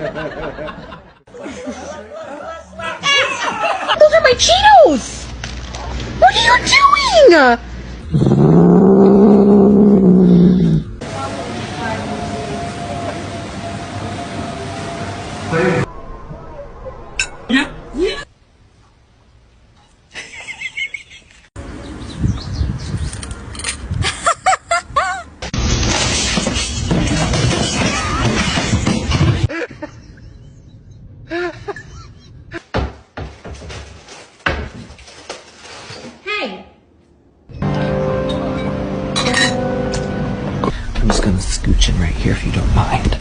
Those are my Cheetos! What are you doing? Hey! I'm just gonna scooch in right here if you don't mind.